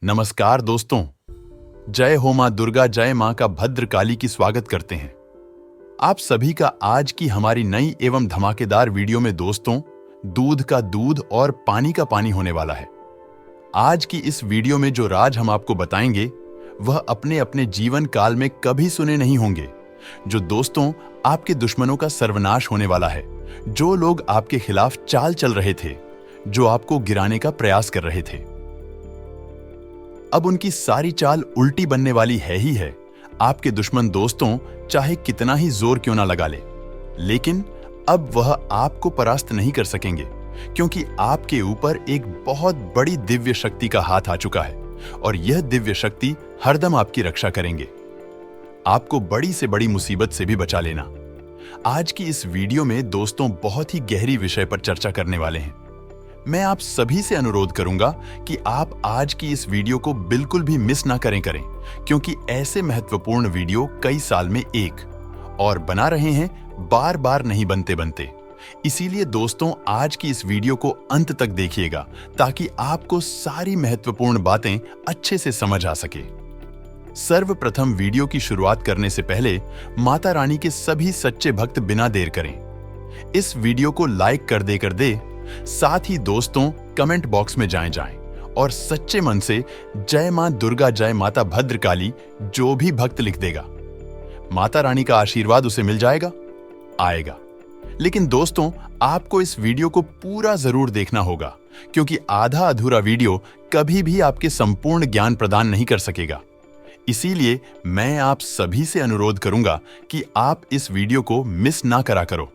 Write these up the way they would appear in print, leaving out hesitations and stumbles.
नमस्कार दोस्तों, जय हो मां दुर्गा, जय मां का भद्रकाली की स्वागत करते हैं आप सभी का आज की हमारी नई एवं धमाकेदार वीडियो में। दोस्तों, दूध का दूध और पानी का पानी होने वाला है। आज की इस वीडियो में जो राज हम आपको बताएंगे वह अपने अपने जीवन काल में कभी सुने नहीं होंगे। जो दोस्तों आपके दुश्मनों का सर्वनाश होने वाला है, जो लोग आपके खिलाफ चाल चल रहे थे, जो आपको गिराने का प्रयास कर रहे थे, अब उनकी सारी चाल उल्टी बनने वाली है ही है। आपके दुश्मन दोस्तों चाहे कितना ही जोर क्यों ना लगा ले, लेकिन अब वह आपको परास्त नहीं कर सकेंगे, क्योंकि आपके ऊपर एक बहुत बड़ी दिव्य शक्ति का हाथ आ चुका है और यह दिव्य शक्ति हरदम आपकी रक्षा करेंगे, आपको बड़ी से बड़ी मुसीबत से भी बचा लेना। आज की इस वीडियो में दोस्तों बहुत ही गहरी विषय पर चर्चा करने वाले हैं। मैं आप सभी से अनुरोध करूंगा कि आप आज की इस वीडियो को बिल्कुल भी मिस ना करें, क्योंकि ऐसे महत्वपूर्ण वीडियो कई साल में एक और बना रहे हैं, बार बार नहीं बनते। इसीलिए दोस्तों आज की इस वीडियो को अंत तक देखिएगा, ताकि आपको सारी महत्वपूर्ण बातें अच्छे से समझ आ सके। सर्वप्रथम वीडियो की शुरुआत करने से पहले माता रानी के सभी सच्चे भक्त बिना देर करें इस वीडियो को लाइक कर दे। साथ ही दोस्तों कमेंट बॉक्स में जाएं और सच्चे मन से जय मां दुर्गा, जय माता भद्रकाली जो भी भक्त लिख देगा, माता रानी का आशीर्वाद उसे मिल आएगा। लेकिन दोस्तों आपको इस वीडियो को पूरा जरूर देखना होगा, क्योंकि आधा अधूरा वीडियो कभी भी आपके संपूर्ण ज्ञान प्रदान नहीं कर सकेगा। इसीलिए मैं आप सभी से अनुरोध करूंगा कि आप इस वीडियो को मिस ना करो।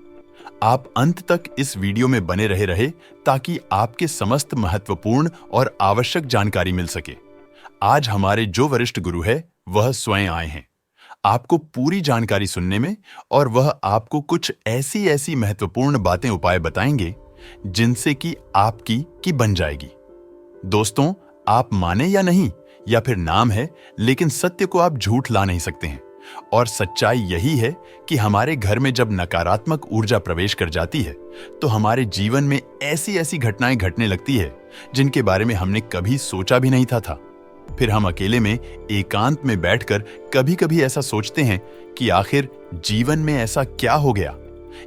आप अंत तक इस वीडियो में बने रहे ताकि आपके समस्त महत्वपूर्ण और आवश्यक जानकारी मिल सके। आज हमारे जो वरिष्ठ गुरु है वह स्वयं आए हैं आपको पूरी जानकारी सुनने में, और वह आपको कुछ ऐसी महत्वपूर्ण बातें उपाय बताएंगे जिनसे कि आपकी की बन जाएगी। दोस्तों आप माने या नहीं, या फिर नाम है, लेकिन सत्य को आप झूठ ला नहीं सकते हैं। और सच्चाई यही है कि हमारे घर में जब नकारात्मक ऊर्जा प्रवेश कर जाती है तो हमारे जीवन में ऐसी घटनाएं घटने लगती है जिनके बारे में हमने कभी सोचा भी नहीं था। फिर हम अकेले में एकांत में बैठकर कभी ऐसा सोचते हैं कि आखिर जीवन में ऐसा क्या हो गया,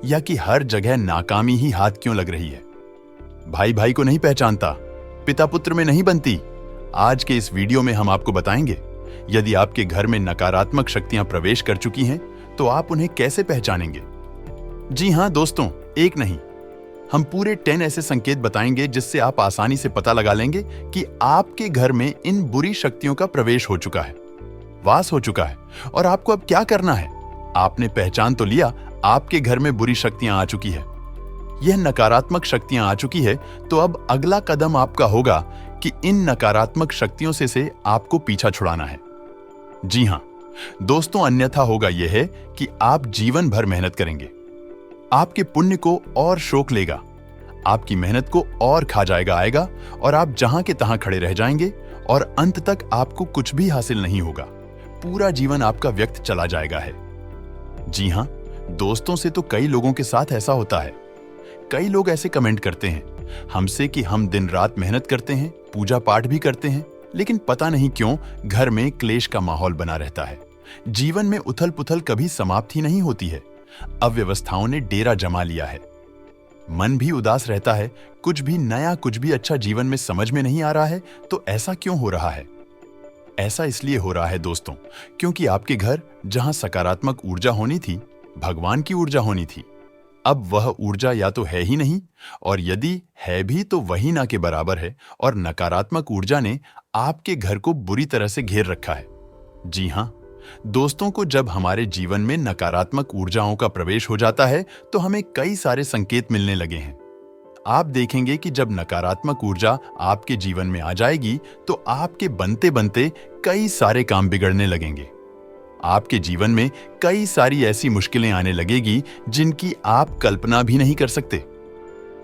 या कि हर जगह नाकामी ही हाथ क्यों लग रही है। भाई को नहीं पहचानता, पिता पुत्र में नहीं बनती। आज के इस वीडियो में हम आपको बताएंगे, यदि आपके घर में नकारात्मक शक्तियां प्रवेश कर चुकी हैं तो आप उन्हें कैसे पहचानेंगे। जी हां दोस्तों, एक नहीं, हम पूरे 10 ऐसे संकेत बताएंगे जिससे आप आसानी से पता लगा लेंगे कि आपके घर में इन बुरी शक्तियों का प्रवेश हो चुका है, वास हो चुका है, और आपको अब क्या करना है। आपने पहचान तो लिया आपके घर में बुरी शक्तियां आ चुकी है, यह नकारात्मक शक्तियां आ चुकी है, तो अब अगला कदम आपका होगा कि इन नकारात्मक शक्तियों से आपको पीछा छुड़ाना है। जी हां दोस्तों, अन्यथा होगा यह है कि आप जीवन भर मेहनत करेंगे, आपके पुण्य को और शोक लेगा, आपकी मेहनत को और खा आएगा, और आप जहां के तहां खड़े रह जाएंगे, और अंत तक आपको कुछ भी हासिल नहीं होगा। पूरा जीवन आपका व्यर्थ चला जाएगा है। जी हां दोस्तों, से तो कई लोगों के साथ ऐसा होता है। कई लोग ऐसे कमेंट करते हैं हमसे कि हम दिन रात मेहनत करते हैं, पूजा पाठ भी करते हैं, लेकिन पता नहीं क्यों घर में क्लेश का माहौल बना रहता है। जीवन में उथल पुथल कभी समाप्त ही नहीं होती है। अव्यवस्थाओं ने डेरा जमा लिया है, मन भी उदास रहता है, कुछ भी नया, कुछ भी अच्छा जीवन में समझ में नहीं आ रहा है। तो ऐसा क्यों हो रहा है? ऐसा इसलिए हो रहा है दोस्तों, क्योंकि आपके घर जहां सकारात्मक ऊर्जा होनी थी, भगवान की ऊर्जा होनी थी, अब वह ऊर्जा या तो है ही नहीं, और यदि है भी तो वही ना के बराबर है, और नकारात्मक ऊर्जा ने आपके घर को बुरी तरह से घेर रखा है। जी हां दोस्तों, को जब हमारे जीवन में नकारात्मक ऊर्जाओं का प्रवेश हो जाता है तो हमें कई सारे संकेत मिलने लगे हैं। आप देखेंगे कि जब नकारात्मक ऊर्जा आपके जीवन में आ जाएगी तो आपके बनते कई सारे काम बिगड़ने लगेंगे। आपके जीवन में कई सारी ऐसी मुश्किलें आने लगेगी जिनकी आप कल्पना भी नहीं कर सकते।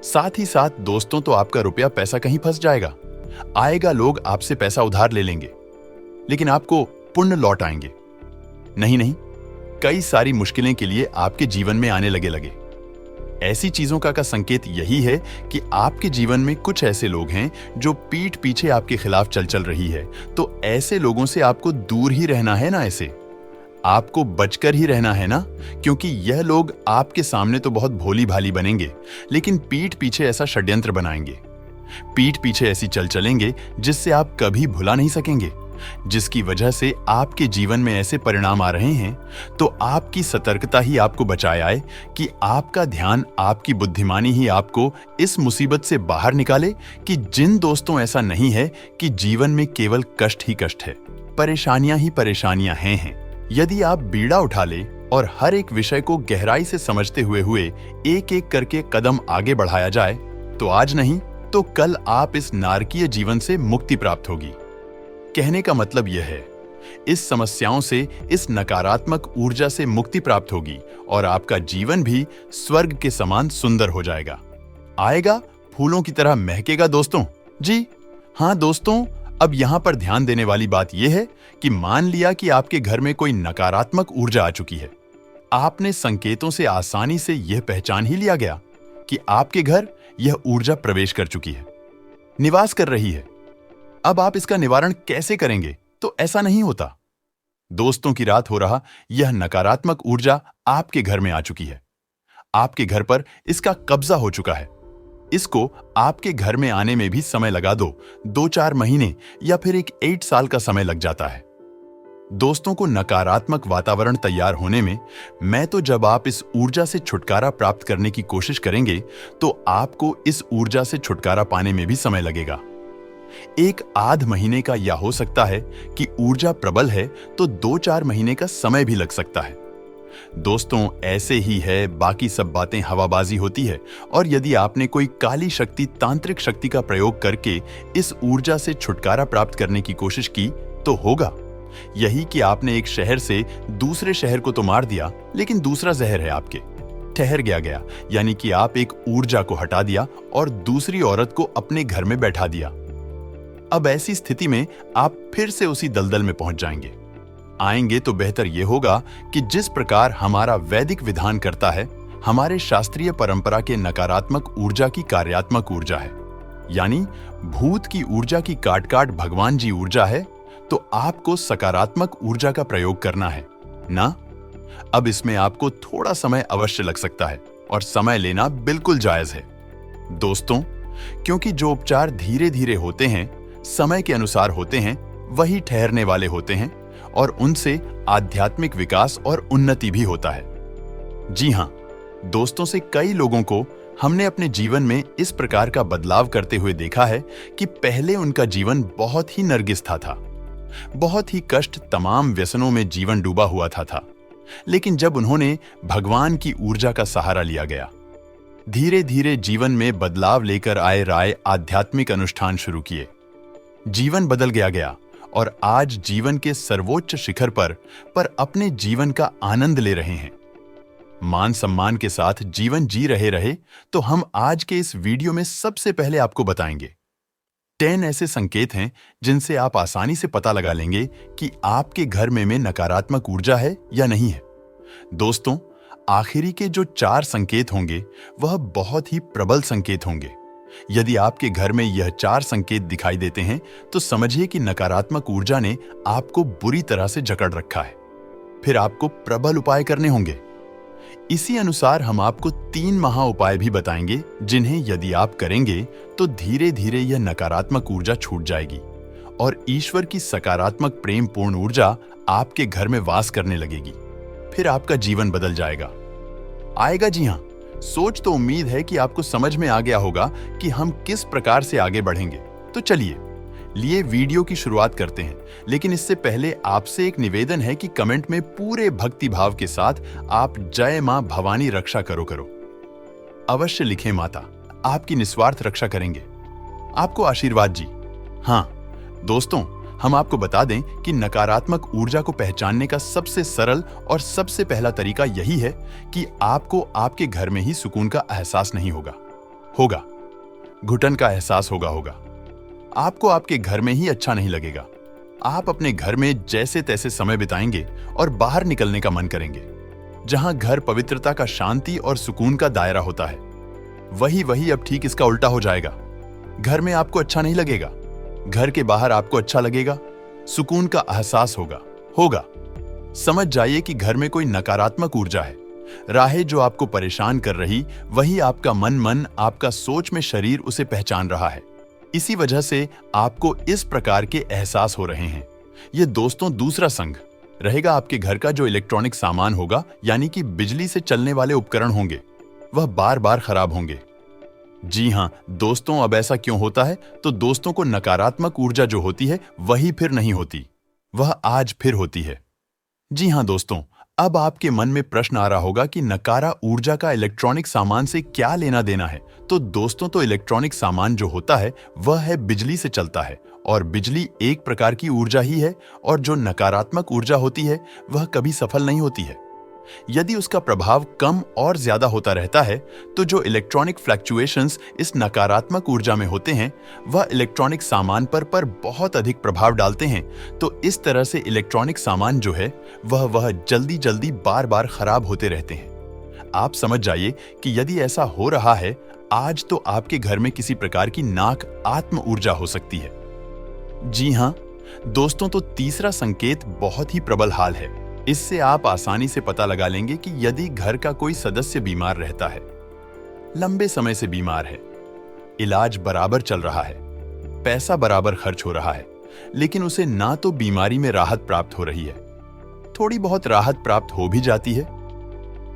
साथ ही साथ दोस्तों, तो आपका रुपया पैसा कहीं फंस जाएगा, लोग आपसे पैसा उधार ले लेंगे, लेकिन आपको पुण्य लौट आएंगे। नहीं, कई सारी मुश्किलें के लिए आपके जीवन में आने लगे। ऐसी चीजों का संकेत यही है कि आपके जीवन में कुछ ऐसे लोग हैं जो पीठ पीछे आपके खिलाफ चल रही है। तो ऐसे लोगों से आपको दूर ही रहना है ना, ऐसे आपको बचकर ही रहना है ना, क्योंकि यह लोग आपके सामने तो बहुत भोली भाली बनेंगे, लेकिन पीठ पीछे ऐसा षड्यंत्र बनाएंगे, पीठ पीछे ऐसी चलेंगे जिससे आप कभी भुला नहीं सकेंगे, जिसकी वजह से आपके जीवन में ऐसे परिणाम आ रहे हैं। तो आपकी सतर्कता ही आपको बचाए आए कि आपका ध्यान, आपकी बुद्धिमानी ही आपको इस मुसीबत से बाहर निकाले कि जिन दोस्तों ऐसा नहीं है कि जीवन में केवल कष्ट ही कष्ट है, परेशानियां ही परेशानियां हैं। यदि आप बीड़ा उठा ले और हर एक विषय को गहराई से समझते हुए एक एक करके कदम आगे बढ़ाया जाए, तो आज नहीं तो कल आप इस नारकीय जीवन से मुक्ति प्राप्त होगी। कहने का मतलब यह है, इस समस्याओं से, इस नकारात्मक ऊर्जा से मुक्ति प्राप्त होगी और आपका जीवन भी स्वर्ग के समान सुंदर हो जाएगा, आएगा फूलों की तरह महकेगा। दोस्तों जी हाँ दोस्तों, अब यहां पर ध्यान देने वाली बात यह है कि मान लिया कि आपके घर में कोई नकारात्मक ऊर्जा आ चुकी है। आपने संकेतों से आसानी से यह पहचान ही लिया गया कि आपके घर यह ऊर्जा प्रवेश कर चुकी है, निवास कर रही है। अब आप इसका निवारण कैसे करेंगे? तो ऐसा नहीं होता। दोस्तों की रात हो रहा यह नकारात्मक ऊर्जा आपके घर में आ चुकी है, आपके घर पर इसका कब्जा हो चुका है। इसको आपके घर में आने में भी समय लगा दो, 2-4 महीने या फिर एक 8 साल का समय लग जाता है। दोस्तों को नकारात्मक वातावरण तैयार होने में, मैं तो जब आप इस ऊर्जा से छुटकारा प्राप्त करने की कोशिश करेंगे तो आपको इस ऊर्जा से छुटकारा पाने में भी समय लगेगा। एक आध महीने का, या हो सकता है कि ऊर्जा प्रबल है तो 2-4 महीने का समय भी लग सकता है। दोस्तों ऐसे ही है, बाकी सब बातें हवाबाजी होती है। और यदि आपने कोई काली शक्ति, तांत्रिक शक्ति का प्रयोग करके इस ऊर्जा से छुटकारा प्राप्त करने की कोशिश की तो होगा यही कि आपने एक शहर से दूसरे शहर को तो मार दिया, लेकिन दूसरा जहर है आपके ठहर गया, यानी कि आप एक ऊर्जा को हटा दिया और दूसरी औरत को अपने घर में बैठा दिया। अब ऐसी स्थिति में आप फिर से उसी दलदल में पहुंच जाएंगे। आएंगे तो बेहतर यह होगा कि जिस प्रकार हमारा वैदिक विधान करता है, हमारे शास्त्रीय परंपरा के नकारात्मक ऊर्जा की कार्यात्मक ऊर्जा है, यानी भूत की ऊर्जा की काट भगवान जी ऊर्जा है, तो आपको सकारात्मक ऊर्जा का प्रयोग करना है ना। अब इसमें आपको थोड़ा समय अवश्य लग सकता है और समय लेना बिल्कुल जायज है दोस्तों, क्योंकि जो उपचार धीरे धीरे होते हैं, समय के अनुसार होते हैं, वही ठहरने वाले होते हैं और उनसे आध्यात्मिक विकास और उन्नति भी होता है। जी हां दोस्तों, से कई लोगों को हमने अपने जीवन में इस प्रकार का बदलाव करते हुए देखा है कि पहले उनका जीवन बहुत ही नरगिस्ता था, बहुत ही कष्ट, तमाम व्यसनों में जीवन डूबा हुआ था। लेकिन जब उन्होंने भगवान की ऊर्जा का सहारा लिया गया, धीरे धीरे जीवन में बदलाव लेकर आए राय आध्यात्मिक अनुष्ठान शुरू किए, जीवन बदल गया और आज जीवन के सर्वोच्च शिखर पर अपने जीवन का आनंद ले रहे हैं, मान सम्मान के साथ जीवन जी रहे। तो हम आज के इस वीडियो में सबसे पहले आपको बताएंगे 10 ऐसे संकेत हैं जिनसे आप आसानी से पता लगा लेंगे कि आपके घर में नकारात्मक ऊर्जा है या नहीं है। दोस्तों, आखिरी के जो 4 संकेत होंगे वह बहुत ही प्रबल संकेत होंगे। यदि आपके घर में यह 4 संकेत दिखाई देते हैं तो समझिए कि नकारात्मक ऊर्जा ने आपको बुरी तरह से जकड़ रखा है। फिर आपको प्रबल उपाय करने होंगे। इसी अनुसार हम आपको 3 महा उपाय भी बताएंगे, जिन्हें यदि आप करेंगे तो धीरे धीरे यह नकारात्मक ऊर्जा छूट जाएगी और ईश्वर की सकारात्मक प्रेम पूर्ण ऊर्जा आपके घर में वास करने लगेगी। फिर आपका जीवन बदल जाएगा, आएगा। जी हाँ, सोच तो उम्मीद है कि आपको समझ में आ गया होगा कि हम किस प्रकार से आगे बढ़ेंगे। तो चलिए वीडियो की शुरुआत करते हैं, लेकिन इससे पहले आपसे एक निवेदन है कि कमेंट में पूरे भक्ति भाव के साथ आप जय मां भवानी रक्षा करो अवश्य लिखें। माता आपकी निस्वार्थ रक्षा करेंगे, आपको आशीर्वाद जी। हाँ दोस्तों, हम आपको बता दें कि नकारात्मक ऊर्जा को पहचानने का सबसे सरल और सबसे पहला तरीका यही है कि आपको आपके घर में ही सुकून का एहसास नहीं होगा, घुटन का एहसास होगा। आपको आपके घर में ही अच्छा नहीं लगेगा। आप अपने घर में जैसे तैसे समय बिताएंगे और बाहर निकलने का मन करेंगे। जहां घर पवित्रता का, शांति और सुकून का दायरा होता है, वही अब ठीक इसका उल्टा हो जाएगा। घर में आपको अच्छा नहीं लगेगा, घर के बाहर आपको अच्छा लगेगा, सुकून का एहसास होगा। समझ जाइए कि घर में कोई नकारात्मक ऊर्जा है। राहें जो आपको परेशान कर रही, वही आपका मन, आपका सोच में शरीर उसे पहचान रहा है। इसी वजह से आपको इस प्रकार के एहसास हो रहे हैं। ये दोस्तों दूसरा संग रहेगा आपके घर का। जो इलेक्ट्रॉनिक सामान होगा, यानी कि बिजली से चलने वाले उपकरण होंगे, वह बार बार खराब होंगे। जी हां दोस्तों, अब ऐसा क्यों होता है? तो दोस्तों को नकारात्मक ऊर्जा जो होती है वही फिर नहीं होती, वह आज फिर होती है। जी हां दोस्तों, अब आपके मन में प्रश्न आ रहा होगा कि नकारा ऊर्जा का इलेक्ट्रॉनिक सामान से क्या लेना देना है? तो दोस्तों, तो इलेक्ट्रॉनिक सामान जो होता है वह है बिजली से चलता है, और बिजली एक प्रकार की ऊर्जा ही है, और जो नकारात्मक ऊर्जा होती है वह कभी सफल नहीं होती है। यदि उसका प्रभाव कम और ज्यादा होता रहता है, तो जो इलेक्ट्रॉनिक फ्लक्चुएशंस इस नकारात्मक ऊर्जा में होते हैं, वह इलेक्ट्रॉनिक सामान पर बहुत अधिक प्रभाव डालते हैं। तो इस तरह से इलेक्ट्रॉनिक सामान जो है वह जल्दी बार बार खराब होते रहते हैं। आप समझ जाइए कि यदि ऐसा हो रहा है आज, तो आपके घर में किसी प्रकार की नाक आत्म ऊर्जा हो सकती है। जी हां दोस्तों, तो तीसरा संकेत बहुत ही प्रबल हाल है। इससे आप आसानी से पता लगा लेंगे कि यदि घर का कोई सदस्य बीमार रहता है, लंबे समय से बीमार है, इलाज बराबर चल रहा है, पैसा बराबर खर्च हो रहा है, लेकिन उसे ना तो बीमारी में राहत प्राप्त हो रही है, थोड़ी बहुत राहत प्राप्त हो भी जाती है।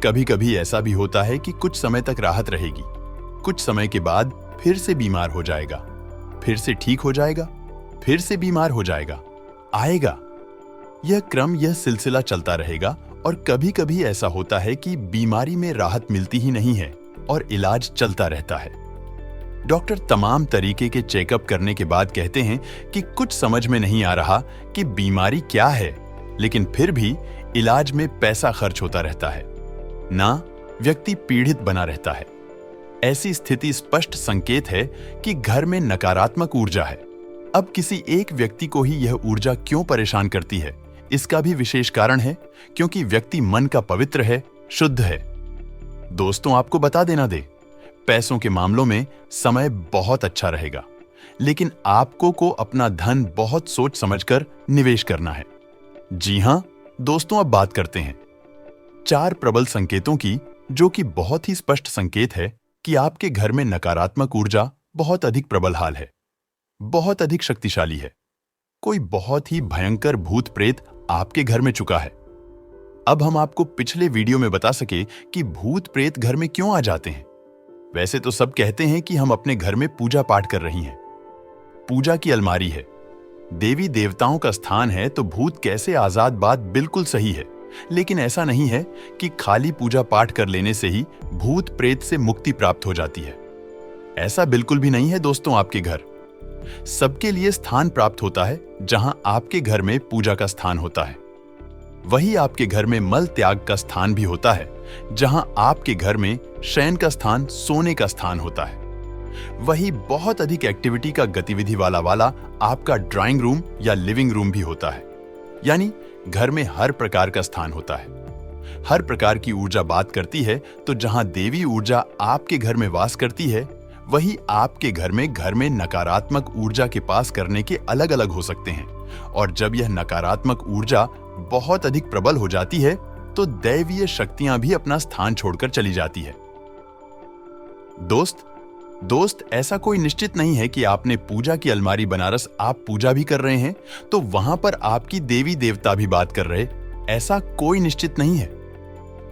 कभी कभी ऐसा भी होता है कि कुछ समय तक राहत रहेगी, कुछ समय के बाद फिर से बीमार हो जाएगा, फिर से ठीक हो जाएगा, फिर से बीमार हो जाएगा, आएगा। यह सिलसिला चलता रहेगा। और कभी कभी ऐसा होता है कि बीमारी में राहत मिलती ही नहीं है और इलाज चलता रहता है। डॉक्टर तमाम तरीके के चेकअप करने के बाद कहते हैं कि कुछ समझ में नहीं आ रहा कि बीमारी क्या है, लेकिन फिर भी इलाज में पैसा खर्च होता रहता है, ना व्यक्ति पीड़ित बना रहता है। ऐसी स्थिति स्पष्ट संकेत है कि घर में नकारात्मक ऊर्जा है। अब किसी एक व्यक्ति को ही यह ऊर्जा क्यों परेशान करती है, इसका भी विशेष कारण है, क्योंकि व्यक्ति मन का पवित्र है, शुद्ध है। दोस्तों, आपको बता देना दे, पैसों के मामलों में समय बहुत अच्छा रहेगा, लेकिन आपको को अपना धन बहुत सोच समझकर निवेश करना है। जी हां दोस्तों, अब बात करते हैं 4 प्रबल संकेतों की, जो कि बहुत ही स्पष्ट संकेत है कि आपके घर में नकारात्मक ऊर्जा बहुत अधिक प्रबल हाल है, बहुत अधिक शक्तिशाली है। कोई बहुत ही भयंकर भूत प्रेत आपके घर में चुका है। अब हम आपको पिछले वीडियो में बता सके कि भूत प्रेत घर में क्यों आ जाते हैं। वैसे तो सब कहते हैं कि हम अपने घर में पूजा पाठ कर रही हैं, पूजा की अलमारी है, देवी देवताओं का स्थान है, तो भूत कैसे आजाद, बात बिल्कुल सही है। लेकिन ऐसा नहीं है कि खाली पूजा पाठ कर लेने से ही भूत प्रेत से मुक्ति प्राप्त हो जाती है। ऐसा बिल्कुल भी नहीं है दोस्तों। आपके घर सबके लिए स्थान प्राप्त होता है, जहां आपके घर में पूजा का स्थान होता है, वही आपके घर में मल त्याग का स्थान भी होता है, जहां आपके घर में शयन का स्थान, सोने का स्थान होता है। वही बहुत अधिक एक्टिविटी का गतिविधि वाला आपका ड्राइंग रूम या लिविंग रूम भी होता है। यानी घर में हर प्रकार का स्थान होता है। हर प्रकार की ऊर्जा बात करती है, तो जहां देवी ऊर्जा आपके घर में वास करती है, वही आपके घर में नकारात्मक ऊर्जा के पास करने के अलग अलग हो सकते हैं। और जब यह नकारात्मक ऊर्जा बहुत अधिक प्रबल हो जाती है, तो दैवीय शक्तियां भी अपना स्थान छोड़कर चली जाती है। दोस्त, ऐसा कोई निश्चित नहीं है कि आपने पूजा की अलमारी बनारस आप पूजा भी कर रहे हैं, तो वहां पर आपकी देवी देवता भी बात कर रहे। ऐसा कोई निश्चित नहीं है।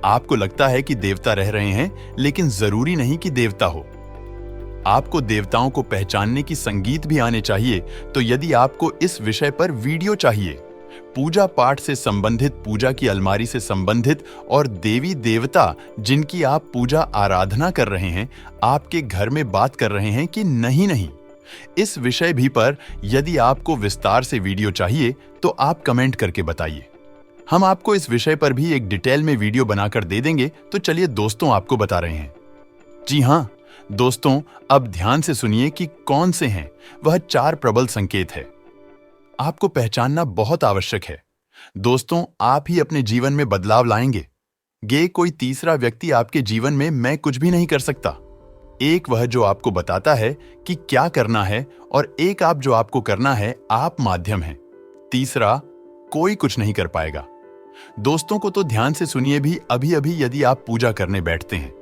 आपको लगता है कि देवता रह रहे हैं, लेकिन जरूरी नहीं कि देवता हो। आपको देवताओं को पहचानने की संगीत भी आने चाहिए। तो यदि आपको इस विषय पर वीडियो चाहिए, पूजा पाठ से संबंधित, पूजा की अलमारी से संबंधित, और देवी देवता जिनकी आप पूजा आराधना कर रहे हैं, आपके घर में बात कर रहे हैं कि नहीं, इस विषय भी पर यदि आपको विस्तार से वीडियो चाहिए, तो आप कमेंट करके बताइए। हम आपको इस विषय पर भी एक डिटेल में वीडियो बनाकर दे देंगे। तो चलिए दोस्तों, आपको बता रहे हैं। जी हां दोस्तों, अब ध्यान से सुनिए कि कौन से हैं वह 4 प्रबल संकेत है। आपको पहचानना बहुत आवश्यक है। दोस्तों, आप ही अपने जीवन में बदलाव लाएंगे। ये कोई तीसरा व्यक्ति आपके जीवन में मैं कुछ भी नहीं कर सकता। एक वह जो आपको बताता है कि क्या करना है और एक आप जो आपको करना है, आप माध्यम हैं। तीसरा कोई कुछ नहीं कर पाएगा। दोस्तों को तो ध्यान से सुनिए भी, अभी अभी यदि आप पूजा करने बैठते हैं,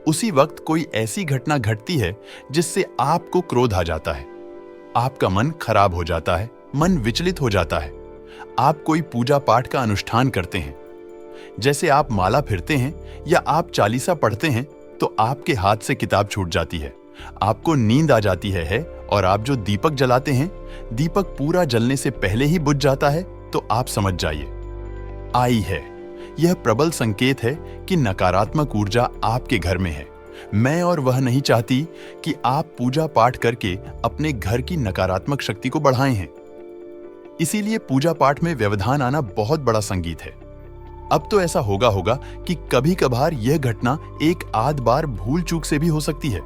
उसी वक्त कोई ऐसी घटना घटती है जिससे आपको क्रोध आ जाता है, आपका मन खराब हो जाता है, मन विचलित हो जाता है। आप कोई पूजा पाठ का अनुष्ठान करते हैं, जैसे आप माला फिरते हैं या आप चालीसा पढ़ते हैं, तो आपके हाथ से किताब छूट जाती है, आपको नींद आ जाती है और आप जो दीपक जलाते हैं, दीपक पूरा जलने से पहले ही बुझ जाता है, तो आप समझ जाइए आई है। यह प्रबल संकेत है कि नकारात्मक ऊर्जा आपके घर में है। मैं और वह नहीं चाहती कि आप पूजा पाठ करके अपने घर की नकारात्मक शक्ति को बढ़ाएं हैं। इसीलिए पूजा पाठ में व्यवधान आना बहुत बड़ा संगीत है। अब तो ऐसा होगा कि कभी कभार यह घटना एक आध बार भूल चूक से भी हो सकती है।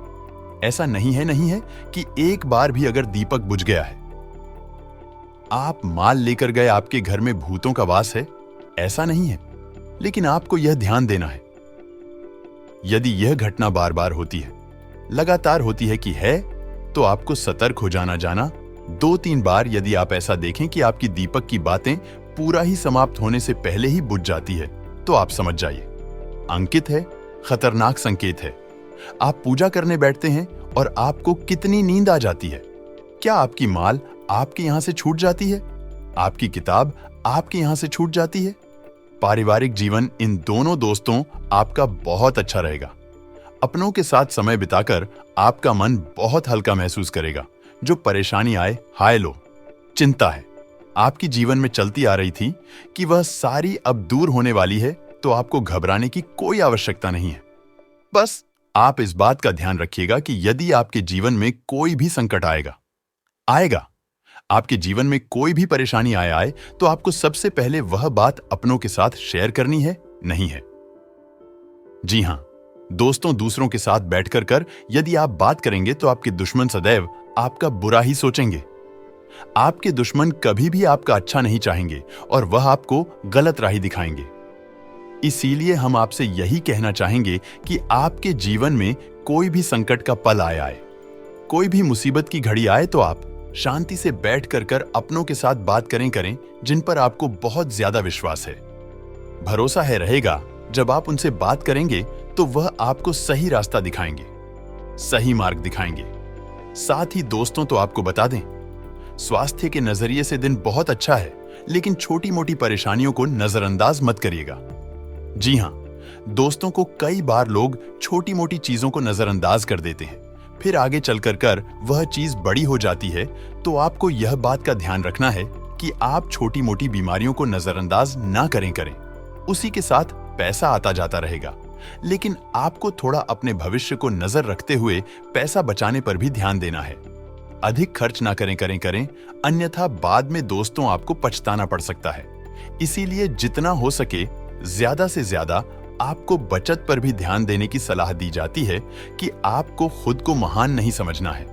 ऐसा नहीं है कि एक बार भी अगर दीपक बुझ गया है, आप माल लेकर गए, आपके घर में भूतों का वास है, ऐसा नहीं है। लेकिन आपको यह ध्यान देना है, यदि यह घटना बार बार होती है, लगातार होती है कि है, तो आपको सतर्क हो जाना। 2-3 बार यदि आप ऐसा देखें कि आपकी दीपक की बातें पूरा ही समाप्त होने से पहले ही बुझ जाती है, तो आप समझ जाइए अंकित है, खतरनाक संकेत है। आप पूजा करने बैठते हैं और आपको कितनी नींद आ जाती है। क्या आपकी माल आपके यहां से छूट जाती है? आपकी किताब आपके यहां से छूट जाती है? पारिवारिक जीवन इन दोनों दोस्तों आपका बहुत अच्छा रहेगा। अपनों के साथ समय बिताकर आपका मन बहुत हल्का महसूस करेगा। जो परेशानी आए, हाय लो, चिंता है, आपकी जीवन में चलती आ रही थी कि वह सारी अब दूर होने वाली है, तो आपको घबराने की कोई आवश्यकता नहीं है। बस आप इस बात का ध्यान रखिएगा कि यदि आपके जीवन में कोई भी संकट आएगा, आपके जीवन में कोई भी परेशानी आए, तो आपको सबसे पहले वह बात अपनों के साथ शेयर करनी है, नहीं है? जी हां, दोस्तों दूसरों के साथ बैठकर यदि आप बात करेंगे तो आपके दुश्मन सदैव आपका बुरा ही सोचेंगे। आपके दुश्मन कभी भी आपका अच्छा नहीं चाहेंगे और वह आपको गलत राह दिखाएंगे। इसीलिए हम आपसे यही कहना चाहेंगे कि आपके जीवन में कोई भी संकट का पल आए, कोई भी मुसीबत की घड़ी आए, तो आप शांति से बैठ कर अपनों के साथ बात करें जिन पर आपको बहुत ज्यादा विश्वास है, भरोसा है रहेगा। जब आप उनसे बात करेंगे तो वह आपको सही रास्ता दिखाएंगे, सही मार्ग दिखाएंगे। साथ ही दोस्तों, तो आपको बता दें, स्वास्थ्य के नजरिए से दिन बहुत अच्छा है, लेकिन छोटी मोटी परेशानियों को नजरअंदाज मत करिएगा। जी हां, दोस्तों को कई बार लोग छोटी मोटी चीजों को नजरअंदाज कर देते हैं, फिर आगे चलकर वह चीज बड़ी हो जाती है। तो आपको यह बात का ध्यान रखना है कि आप छोटी मोटी बीमारियों को नजरअंदाज ना करें। उसी के साथ पैसा आता जाता रहेगा, लेकिन आपको थोड़ा अपने भविष्य को नजर रखते हुए पैसा बचाने पर भी ध्यान देना है। अधिक खर्च ना करें, अन्यथा बाद में दोस्तों आपको पछताना पड़ सकता है। इसीलिए जितना हो सके ज्यादा से ज्यादा आपको बचत पर भी ध्यान देने की सलाह दी जाती है कि आपको खुद को महान नहीं समझना है,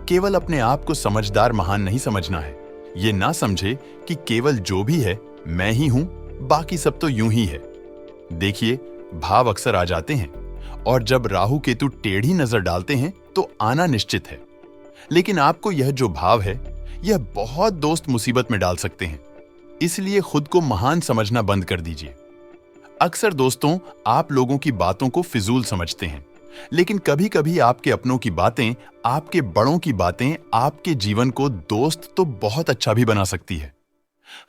केवल अपने आप को समझदार महान नहीं समझना है। ये ना समझे कि केवल जो भी है मैं ही हूं, बाकी सब तो यूं ही है। देखिए, भाव अक्सर आ जाते हैं और जब राहु केतु टेढ़ी नजर डालते हैं तो आना निश्चित है। लेकिन आपको यह जो भाव है, यह बहुत दोस्त मुसीबत में डाल सकते हैं। इसलिए खुद को महान समझना बंद कर दीजिए। अक्सर दोस्तों आप लोगों की बातों को फिजूल समझते हैं, लेकिन कभी कभी आपके अपनों की बातें, आपके बड़ों की बातें आपके जीवन को दोस्त तो बहुत अच्छा भी बना सकती है।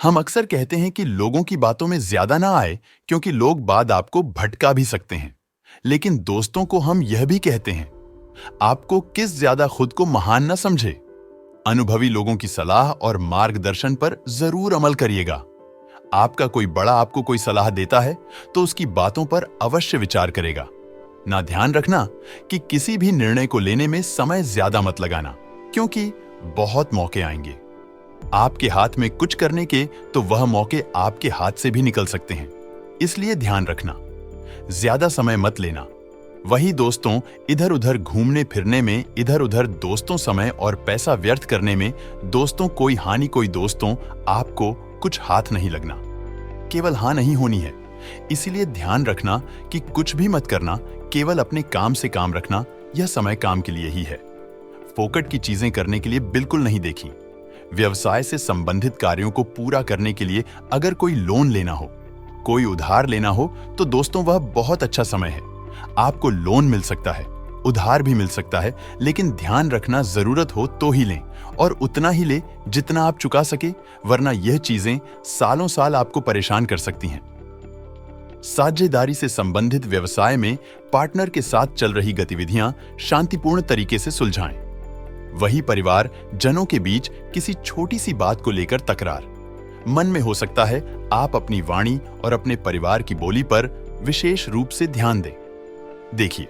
हम अक्सर कहते हैं कि लोगों की बातों में ज्यादा ना आए, क्योंकि लोग बाद आपको भटका भी सकते हैं। लेकिन दोस्तों को हम यह भी कहते हैं, आपको किस ज्यादा खुद को महान न समझे। अनुभवी लोगों की सलाह और मार्गदर्शन पर जरूर अमल करिएगा। आपका कोई बड़ा आपको कोई सलाह देता है तो उसकी बातों पर अवश्य विचार करेगा। ना ध्यान रखना कि किसी भी निर्णय को लेने में समय ज्यादा मत लगाना, क्योंकि बहुत मौके आएंगे आपके हाथ में कुछ करने के, तो वह मौके आपके हाथ से भी निकल सकते हैं। इसलिए ध्यान रखना, ज्यादा समय मत लेना। वही दोस्तों, इधर उधर घूमने फिरने में, इधर उधर दोस्तों समय और पैसा व्यर्थ करने में दोस्तों कोई हानि, कोई दोस्तों आपको कुछ हाथ नहीं लगना। केवल हां नहीं होनी है, इसीलिए ध्यान रखना कि कुछ भी मत करना, केवल अपने काम से काम रखना। यह समय काम के लिए ही है, फोकट की चीजें करने के लिए बिल्कुल नहीं देखी। व्यवसाय से संबंधित कार्यों को पूरा करने के लिए अगर कोई लोन लेना हो, कोई उधार लेना हो, तो दोस्तों वह बहुत अच्छा समय है। आपको लोन मिल सकता है, उधार भी मिल सकता है, लेकिन ध्यान रखना जरूरत हो तो ही लें और उतना ही ले जितना आप चुका सके, वरना यह चीजें सालों साल आपको परेशान कर सकती हैं। साझेदारी से संबंधित व्यवसाय में पार्टनर के साथ चल रही गतिविधियां शांतिपूर्ण तरीके से सुलझाएं। वही परिवार जनों के बीच किसी छोटी सी बात को लेकर तकरार, मन में हो सकता है आप अपनी वाणी और अपने परिवार की बोली पर विशेष रूप से ध्यान दें। देखिए,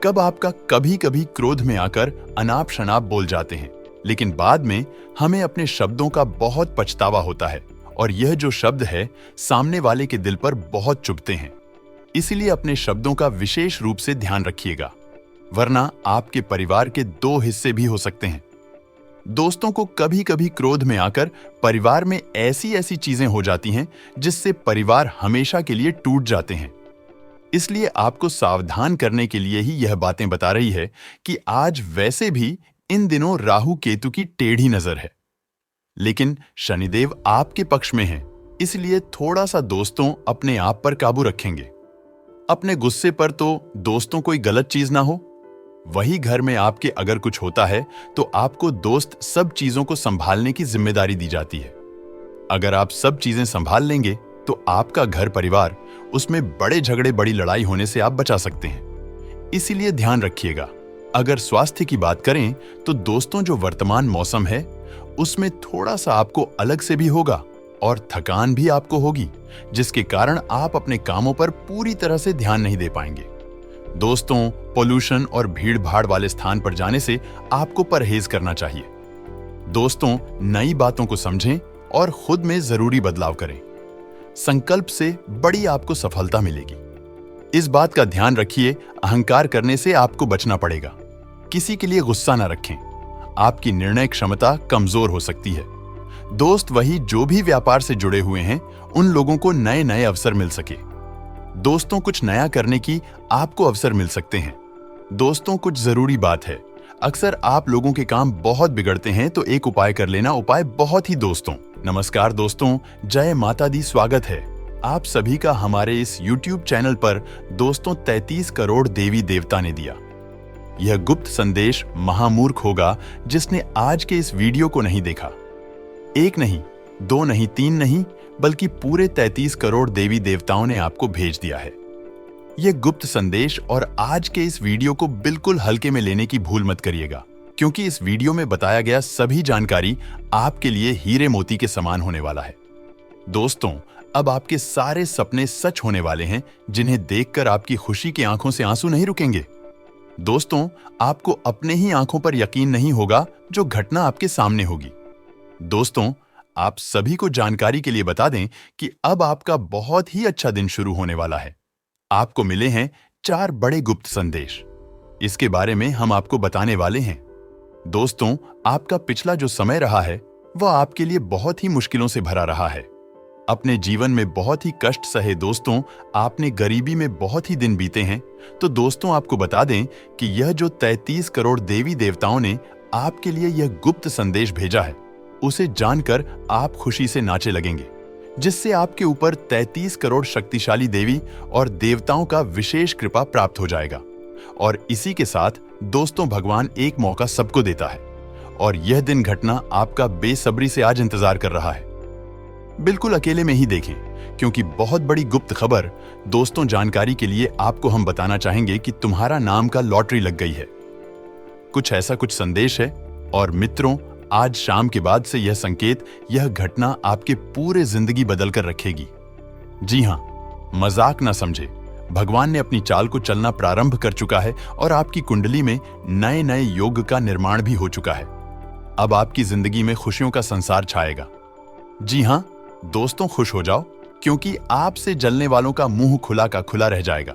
कब आपका कभी कभी क्रोध में आकर अनाप शनाप बोल जाते हैं, लेकिन बाद में हमें अपने शब्दों का बहुत पछतावा होता है और यह जो शब्द है सामने वाले के दिल पर बहुत चुभते हैं। इसीलिए अपने शब्दों का विशेष रूप से ध्यान रखिएगा, वरना आपके परिवार के दो हिस्से भी हो सकते हैं। दोस्तों को कभी कभी क्रोध में आकर परिवार में ऐसी ऐसी चीजें हो जाती हैं जिससे परिवार हमेशा के लिए टूट जाते हैं। इसलिए आपको सावधान करने के लिए ही यह बातें बता रही है कि आज वैसे भी इन दिनों राहु केतु की टेढ़ी नजर है, लेकिन शनिदेव आपके पक्ष में हैं, इसलिए थोड़ा सा दोस्तों अपने आप पर काबू रखेंगे। अपने गुस्से पर तो दोस्तों कोई गलत चीज ना हो। वही घर में आपके अगर कुछ होता है तो आपको दोस्त सब चीजों को संभालने की जिम्मेदारी दी जाती है। अगर आप सब चीजें संभाल लेंगे तो आपका घर परिवार, उसमें बड़े झगड़े बड़ी लड़ाई होने से आप बचा सकते हैं। इसीलिए ध्यान रखिएगा। अगर स्वास्थ्य की बात करें तो दोस्तों जो वर्तमान मौसम है उसमें थोड़ा सा आपको अलग से भी होगा और थकान भी आपको होगी, जिसके कारण आप अपने कामों पर पूरी तरह से ध्यान नहीं दे पाएंगे। दोस्तों, पोल्यूशन और भीड़ भाड़ वाले स्थान पर जाने से आपको परहेज करना चाहिए। दोस्तों, नई बातों को समझें और खुद में जरूरी बदलाव करें। संकल्प से बड़ी आपको सफलता मिलेगी। इस बात का ध्यान रखिए, अहंकार करने से आपको बचना पड़ेगा। किसी के लिए गुस्सा न रखें, आपकी निर्णय क्षमता कमजोर हो सकती है। दोस्त वही जो भी व्यापार से जुड़े हुए हैं, उन लोगों को नए नए अवसर मिल सके। दोस्तों, कुछ नया करने की आपको अवसर मिल सकते हैं। दोस्तों, कुछ जरूरी बात है, अक्सर आप लोगों के काम बहुत बिगड़ते हैं तो एक उपाय कर लेना, उपाय बहुत ही दोस्तों। नमस्कार दोस्तों, जय माता दी, स्वागत है आप सभी का हमारे इस YouTube चैनल पर। दोस्तों, 33 करोड़ देवी देवता ने दिया। यह गुप्त संदेश महामूर्ख होगा जिसने आज के इस वीडियो को नहीं देखा। एक नहीं, दो नहीं, तीन नहीं, बल्कि पूरे 33 करोड़ देवी देवताओं ने आपको भेज दिया है यह गुप्त संदेश। और आज के इस वीडियो को बिल्कुल हल्के में लेने की भूल मत करिएगा, क्योंकि इस वीडियो में बताया गया सभी जानकारी आपके लिए हीरे मोती के समान होने वाला है। दोस्तों, अब आपके सारे सपने सच होने वाले हैं, जिन्हें देखकर आपकी खुशी की आंखों से आंसू नहीं रुकेंगे। दोस्तों, आपको अपने ही आंखों पर यकीन नहीं होगा जो घटना आपके सामने होगी। दोस्तों, आप सभी को जानकारी के लिए बता दें कि अब आपका बहुत ही अच्छा दिन शुरू होने वाला है। आपको मिले हैं 4 बड़े गुप्त संदेश, इसके बारे में हम आपको बताने वाले हैं। दोस्तों, आपका पिछला जो समय रहा है वह आपके लिए बहुत ही मुश्किलों से भरा रहा है। अपने जीवन में बहुत ही कष्ट सहे दोस्तों, आपने गरीबी में बहुत ही दिन बीते हैं। तो दोस्तों, आपको बता दें कि यह जो 33 करोड़ देवी देवताओं ने आपके लिए यह गुप्त संदेश भेजा है, उसे जानकर आप खुशी से नाचे लगेंगे, जिससे आपके ऊपर 33 करोड़ शक्तिशाली देवी और देवताओं का विशेष कृपा प्राप्त हो जाएगा। और इसी के साथ दोस्तों, भगवान एक मौका सबको देता है और यह दिन घटना आपका बेसब्री से आज इंतजार कर रहा है। बिल्कुल अकेले में ही देखें, क्योंकि बहुत बड़ी गुप्त खबर। दोस्तों, जानकारी के लिए आपको हम बताना चाहेंगे कि तुम्हारा नाम का लॉटरी लग गई है। कुछ ऐसा कुछ संदेश है। और मित्रों, आज शाम के बाद से यह संकेत, यह घटना आपके पूरे जिंदगी बदल कर रखेगी। जी हां, मजाक ना समझे, भगवान ने अपनी चाल को चलना प्रारंभ कर चुका है और आपकी कुंडली में नए नए योग का निर्माण भी हो चुका है। अब आपकी जिंदगी में खुशियों का संसार छाएगा। जी हां दोस्तों, खुश हो जाओ, क्योंकि आपसे जलने वालों का मुंह खुला का खुला रह जाएगा।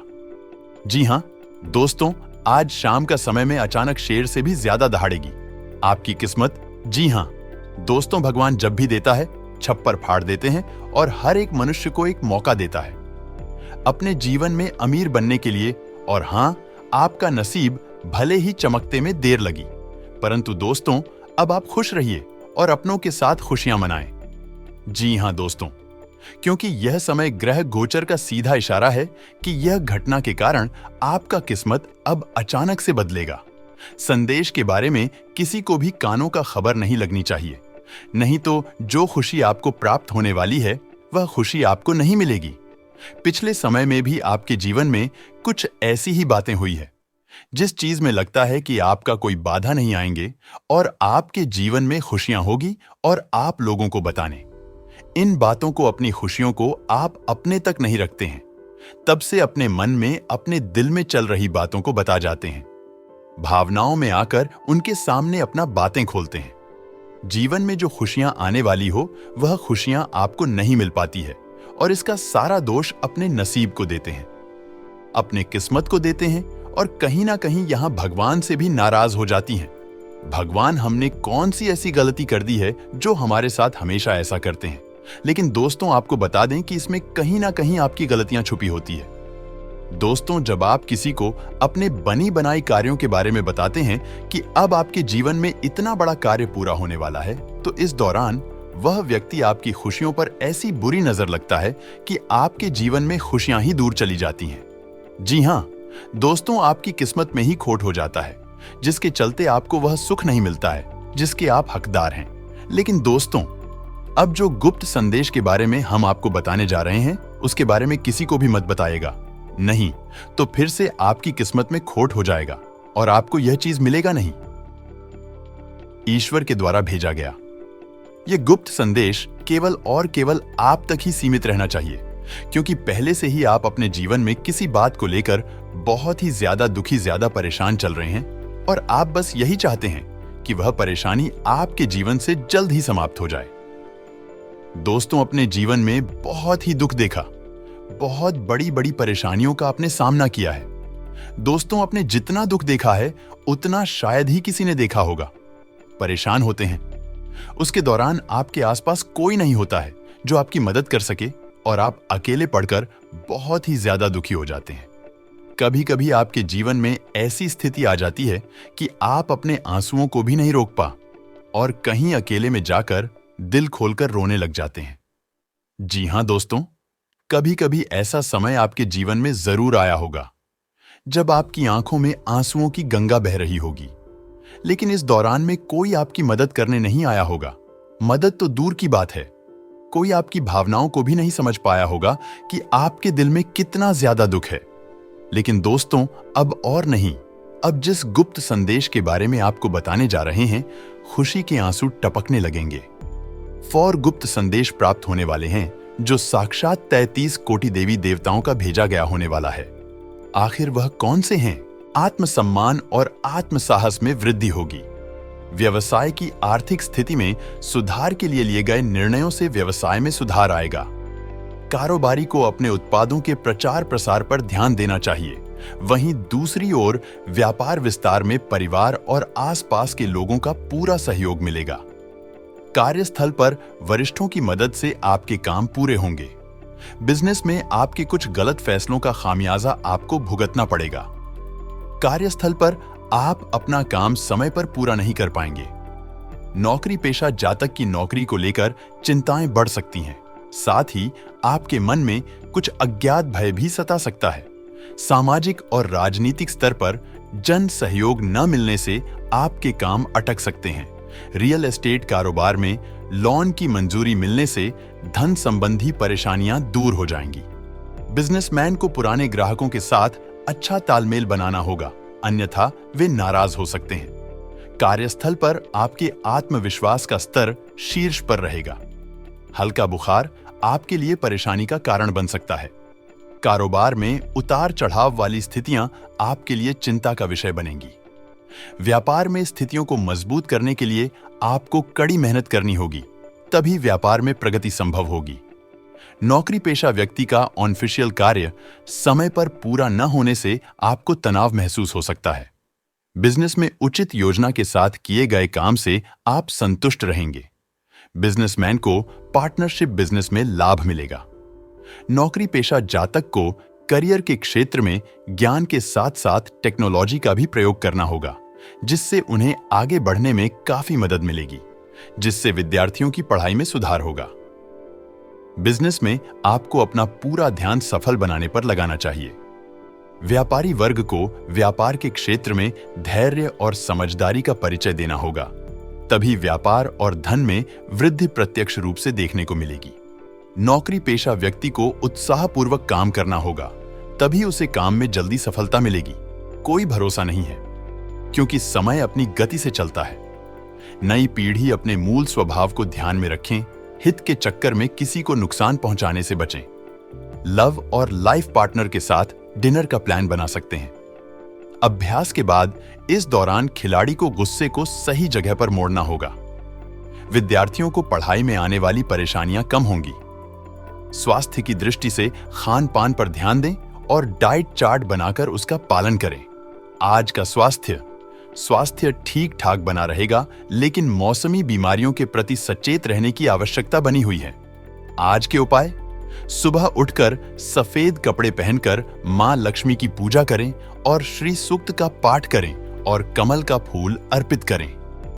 जी हां दोस्तों, आज शाम का समय में अचानक शेर से भी ज्यादा दहाड़ेगी आपकी किस्मत। जी हां दोस्तों, भगवान जब भी देता है छप्पर फाड़ देते हैं और हर एक मनुष्य को एक मौका देता है। अपने जीवन में अमीर बनने के लिए, और हां, आपका नसीब भले ही चमकते में देर लगी, परंतु दोस्तों, अब आप खुश रहिए और अपनों के साथ खुशियां मनाएं। जी हां दोस्तों, क्योंकि यह समय ग्रह गोचर का सीधा इशारा है कि यह घटना के कारण आपका किस्मत अब अचानक से बदलेगा। संदेश के बारे में किसी को भी कानों का खबर नहीं लगनी चाहिए, नहीं तो जो खुशी आपको प्राप्त होने वाली है वह खुशी आपको नहीं मिलेगी। पिछले समय में भी आपके जीवन में कुछ ऐसी ही बातें हुई है, जिस चीज में लगता है कि आपका कोई बाधा नहीं आएंगे और आपके जीवन में खुशियां होगी और आप लोगों को बताने। इन बातों को, अपनी खुशियों को आप अपने तक नहीं रखते हैं, तब से अपने मन में, अपने दिल में चल रही बातों को बता जाते हैं। भावनाओं में आकर उनके सामने अपना बातें खोलते हैं। जीवन में जो खुशियां आने वाली हो वह खुशियां आपको नहीं मिल पाती है और इसका सारा दोष अपने नसीब को देते हैं, अपने किस्मत को देते हैं और कहीं ना कहीं यहां भगवान से भी नाराज हो जाती हैं। भगवान हमने कौन सी ऐसी गलती कर दी है जो हमारे साथ हमेशा ऐसा करते हैं। लेकिन दोस्तों, आपको बता दें कि इसमें कहीं ना कहीं आपकी गलतियां छुपी होती है। दोस्तों, जब आप किसी को अपने बनी बनाई कार्यों के बारे में बताते हैं कि अब आपके जीवन में इतना बड़ा कार्य पूरा होने वाला है, तो इस दौरान वह व्यक्ति आपकी खुशियों पर ऐसी बुरी नजर लगता है कि आपके जीवन में खुशियां ही दूर चली जाती हैं। जी हां दोस्तों, आपकी किस्मत में ही खोट हो जाता है, जिसके चलते आपको वह सुख नहीं मिलता है जिसके आप हकदार हैं। लेकिन दोस्तों, अब जो गुप्त संदेश के बारे में हम आपको बताने जा रहे हैं, उसके बारे में किसी को भी मत बताइएगा, नहीं तो फिर से आपकी किस्मत में खोट हो जाएगा और आपको यह चीज मिलेगा नहीं। ईश्वर के द्वारा भेजा गया यह गुप्त संदेश केवल और केवल आप तक ही सीमित रहना चाहिए, क्योंकि पहले से ही आप अपने जीवन में किसी बात को लेकर बहुत ही ज्यादा दुखी, ज्यादा परेशान चल रहे हैं और आप बस यही चाहते हैं कि वह परेशानी आपके जीवन से जल्द ही समाप्त हो जाए। दोस्तों, अपने जीवन में बहुत ही दुख देखा, बहुत बड़ी बड़ी परेशानियों का आपने सामना किया है। दोस्तों, आपने जितना दुख देखा है उतना शायद ही किसी ने देखा होगा। परेशान होते हैं, उसके दौरान आपके आसपास कोई नहीं होता है जो आपकी मदद कर सके और आप अकेले पड़कर बहुत ही ज्यादा दुखी हो जाते हैं। कभी कभी आपके जीवन में ऐसी स्थिति आ जाती है कि आप अपने आंसुओं को भी नहीं रोक पा और कहीं अकेले में जाकर दिल खोलकर रोने लग जाते हैं। जी हां दोस्तों, कभी कभी ऐसा समय आपके जीवन में जरूर आया होगा जब आपकी आंखों में आंसुओं की गंगा बह रही होगी, लेकिन इस दौरान में कोई आपकी मदद करने नहीं आया होगा। मदद तो दूर की बात है, कोई आपकी भावनाओं को भी नहीं समझ पाया होगा कि आपके दिल में कितना ज्यादा दुख है। लेकिन दोस्तों, अब और नहीं, अब जिस गुप्त संदेश के बारे में आपको बताने जा रहे हैं, खुशी के आंसू टपकने लगेंगे। फौर गुप्त संदेश प्राप्त होने वाले हैं जो साक्षात 33 कोटि देवी देवताओं का भेजा गया होने वाला है। आखिर वह कौन से हैं? आत्मसम्मान और आत्मसाहस में वृद्धि होगी। व्यवसाय की आर्थिक स्थिति में सुधार के लिए गए निर्णयों से व्यवसाय में सुधार आएगा। कारोबारी को अपने उत्पादों के प्रचार प्रसार पर ध्यान देना चाहिए। वहीं दूसरी ओर व्यापार विस्तार में परिवार और आसपास के लोगों का पूरा सहयोग मिलेगा। कार्यस्थल पर वरिष्ठों की मदद से आपके काम पूरे होंगे। बिजनेस में आपके कुछ गलत फैसलों का खामियाजा आपको भुगतना पड़ेगा। कार्यस्थल पर आप अपना काम समय पर पूरा नहीं कर पाएंगे। नौकरी पेशा जातक की नौकरी को लेकर चिंताएं बढ़ सकती हैं। साथ ही आपके मन में कुछ अज्ञात भय भी सता सकता है। सामाजिक और राजनीतिक स्तर पर जन सहयोग न मिलने से आपके काम अटक सकते हैं। रियल एस्टेट कारोबार में लोन की मंजूरी मिलने से धन संबंधी परेशानियां दूर हो जाएंगी। बिजनेसमैन को पुराने ग्राहकों के साथ अच्छा तालमेल बनाना होगा, अन्यथा वे नाराज हो सकते हैं। कार्यस्थल पर आपके आत्मविश्वास का स्तर शीर्ष पर रहेगा। हल्का बुखार आपके लिए परेशानी का कारण बन सकता है। कारोबार में उतार चढ़ाव वाली स्थितियां आपके लिए चिंता का विषय बनेंगी। व्यापार में स्थितियों को मजबूत करने के लिए आपको कड़ी मेहनत करनी होगी, तभी व्यापार में प्रगति संभव होगी। नौकरी पेशा व्यक्ति का ऑफिशियल कार्य समय पर पूरा न होने से आपको तनाव महसूस हो सकता है। बिजनेस में उचित योजना के साथ किए गए काम से आप संतुष्ट रहेंगे। बिजनेसमैन को पार्टनरशिप बिजनेस में लाभ मिलेगा। नौकरी पेशा जातक को करियर के क्षेत्र में ज्ञान के साथ साथ टेक्नोलॉजी का भी प्रयोग करना होगा, जिससे उन्हें आगे बढ़ने में काफी मदद मिलेगी, जिससे विद्यार्थियों की पढ़ाई में सुधार होगा। बिजनेस में आपको अपना पूरा ध्यान सफल बनाने पर लगाना चाहिए। व्यापारी वर्ग को व्यापार के क्षेत्र में धैर्य और समझदारी का परिचय देना होगा, तभी व्यापार और धन में वृद्धि प्रत्यक्ष रूप से देखने को मिलेगी। नौकरी पेशा व्यक्ति को उत्साहपूर्वक काम करना होगा, तभी उसे काम में जल्दी सफलता मिलेगी। कोई भरोसा नहीं है, क्योंकि समय अपनी गति से चलता है। नई पीढ़ी अपने मूल स्वभाव को ध्यान में रखें, हित के चक्कर में किसी को नुकसान पहुंचाने से बचें। लव और लाइफ पार्टनर के साथ डिनर का प्लान बना सकते हैं। अभ्यास के बाद इस दौरान खिलाड़ी को गुस्से को सही जगह पर मोड़ना होगा। विद्यार्थियों को पढ़ाई में आने वाली परेशानियां कम होंगी। स्वास्थ्य की दृष्टि से खान पान पर ध्यान दें और डाइट चार्ट बनाकर उसका पालन करें। आज का स्वास्थ्य ठीक ठाक बना रहेगा, लेकिन मौसमी बीमारियों के प्रति सचेत रहने की आवश्यकता बनी हुई है। आज के उपाय: सुबह उठकर सफेद कपड़े पहनकर मां लक्ष्मी की पूजा करें और श्री सूक्त का पाठ करें और कमल का फूल अर्पित करें।